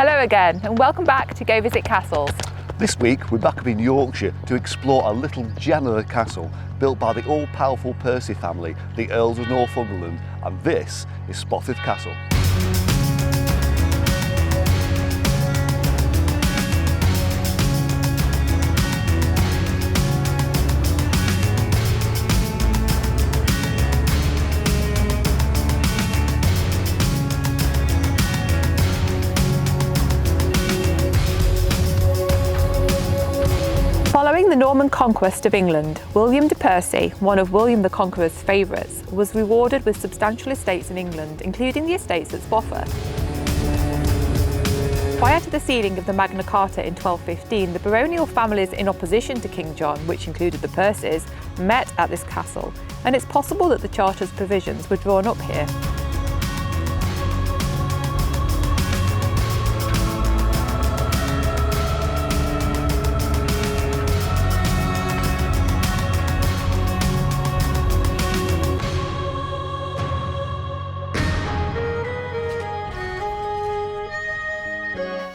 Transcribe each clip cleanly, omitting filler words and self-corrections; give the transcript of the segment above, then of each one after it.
Hello again and welcome back to Go Visit Castles. This week we're back up in Yorkshire to explore a little gem of a castle built by the all-powerful Percy family, the Earls of Northumberland, and this is SPOFFORTH Castle. Following the Norman conquest of England, William de Percy, one of William the Conqueror's favourites, was rewarded with substantial estates in England, including the estates at Spofford. Prior to the sealing of the Magna Carta in 1215, the baronial families in opposition to King John, which included the Percys, met at this castle, and it's possible that the Charter's provisions were drawn up here.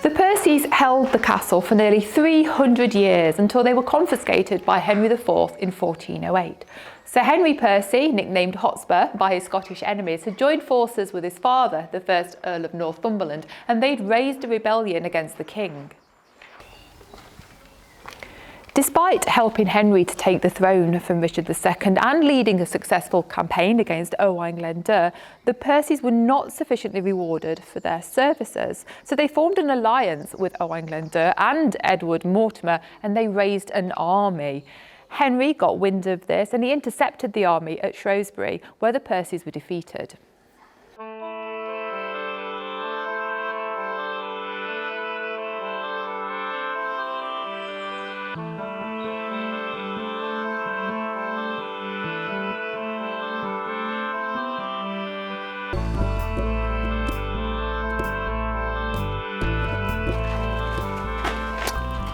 The Percys held the castle for nearly 300 years until they were confiscated by Henry IV in 1408. Sir Henry Percy, nicknamed Hotspur by his Scottish enemies, had joined forces with his father, the first Earl of Northumberland, and they'd raised a rebellion against the king. Despite helping Henry to take the throne from Richard II and leading a successful campaign against Owain Glendower, the Percys were not sufficiently rewarded for their services. So they formed an alliance with Owain Glendower and Edward Mortimer, and they raised an army. Henry got wind of this and he intercepted the army at Shrewsbury, where the Percys were defeated.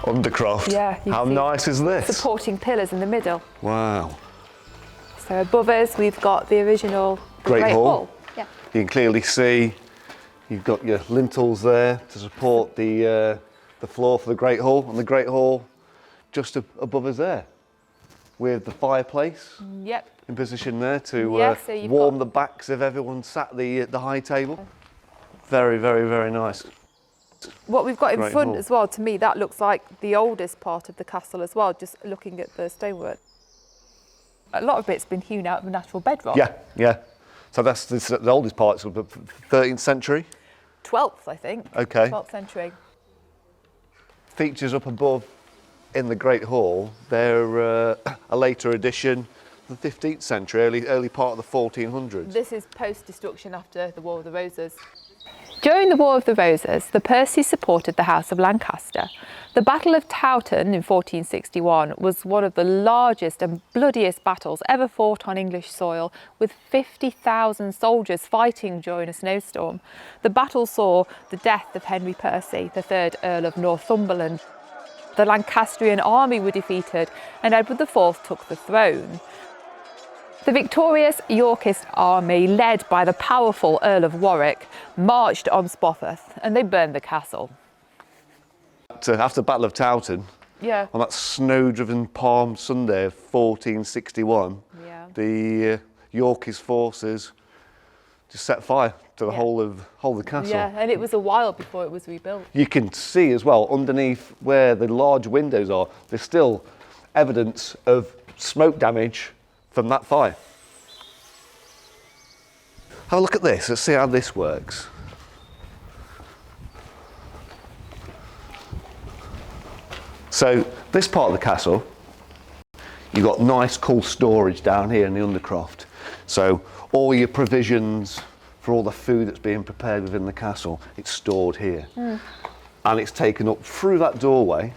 Undercroft. Yeah, how nice is this? Supporting pillars in the middle. Wow. So above us we've got the original Great Hall. Yeah. You can clearly see you've got your lintels there to support the floor for the Great Hall, and the Great Hall just above us there, with the fireplace. Yep. In position there to so warm the backs of everyone sat at the high table. Very, very, very nice. What we've got in Great front hall. as well, to me, that looks like the oldest part of the castle as well, just looking at the stonework. A lot of it's been hewn out of natural bedrock. Yeah, yeah. So that's the oldest part, sort of 13th century? 12th, I think. Okay. 12th century. Features up above in the Great Hall, they're a later addition, the 15th century, early part of the 1400s. This is post-destruction after the War of the Roses. During the War of the Roses, the Percys supported the House of Lancaster. The Battle of Towton in 1461 was one of the largest and bloodiest battles ever fought on English soil, with 50,000 soldiers fighting during a snowstorm. The battle saw the death of Henry Percy, the 3rd Earl of Northumberland. The Lancastrian army were defeated and Edward IV took the throne. The victorious Yorkist army, led by the powerful Earl of Warwick, marched on Spofford and they burned the castle. After the Battle of Towton, on that snow-driven Palm Sunday of 1461, the Yorkist forces just set fire to the whole of the castle. Yeah, and it was a while before it was rebuilt. You can see as well, underneath where the large windows are, there's still evidence of smoke damage from that fire. Have a look at this, let's see how this works. So this part of the castle, you've got nice cool storage down here in the undercroft. So all your provisions for all the food that's being prepared within the castle, it's stored here. And it's taken up through that doorway,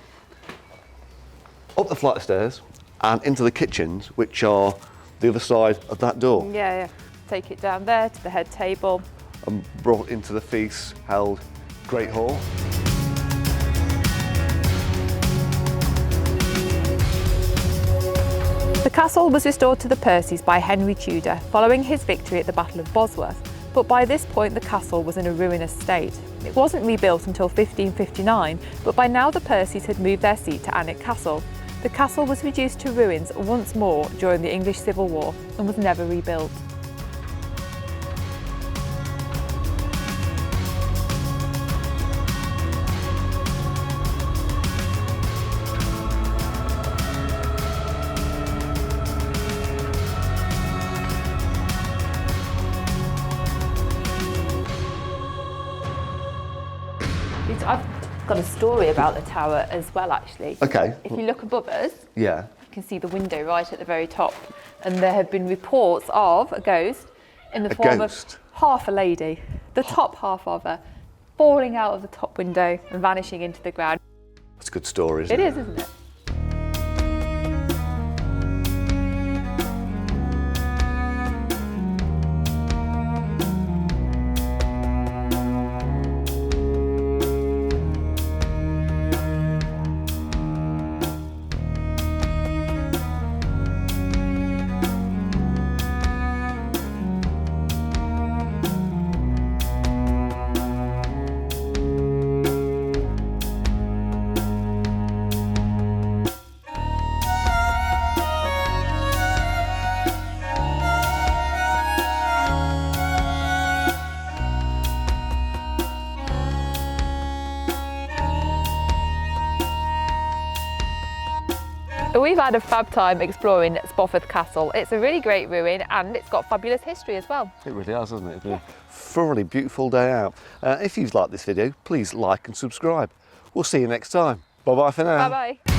up the flight of stairs, and into the kitchens, which are the other side of that door. Yeah. Take it down there to the head table. And brought into the feast-held Great Hall. The castle was restored to the Percys by Henry Tudor following his victory at the Battle of Bosworth. but by this point the castle was in a ruinous state. It wasn't rebuilt until 1559, but by now the Percys had moved their seat to Alnwick Castle. The castle was reduced to ruins once more during the English Civil War and was never rebuilt. I've got a story about the tower as well, actually. Okay. If you look above us, Yeah. you can see the window right at the very top. And there have been reports of a ghost in the form of half a lady, the top half of her, falling out of the top window and vanishing into the ground. That's a good story, isn't it? It is, isn't it? We've had a fab time exploring SPOFFORTH Castle. It's a really great ruin and it's got fabulous history as well. It really has, hasn't it? It's been a thoroughly beautiful day out. If you've liked this video, please like and subscribe. We'll see you next time. Bye bye for now. Bye bye.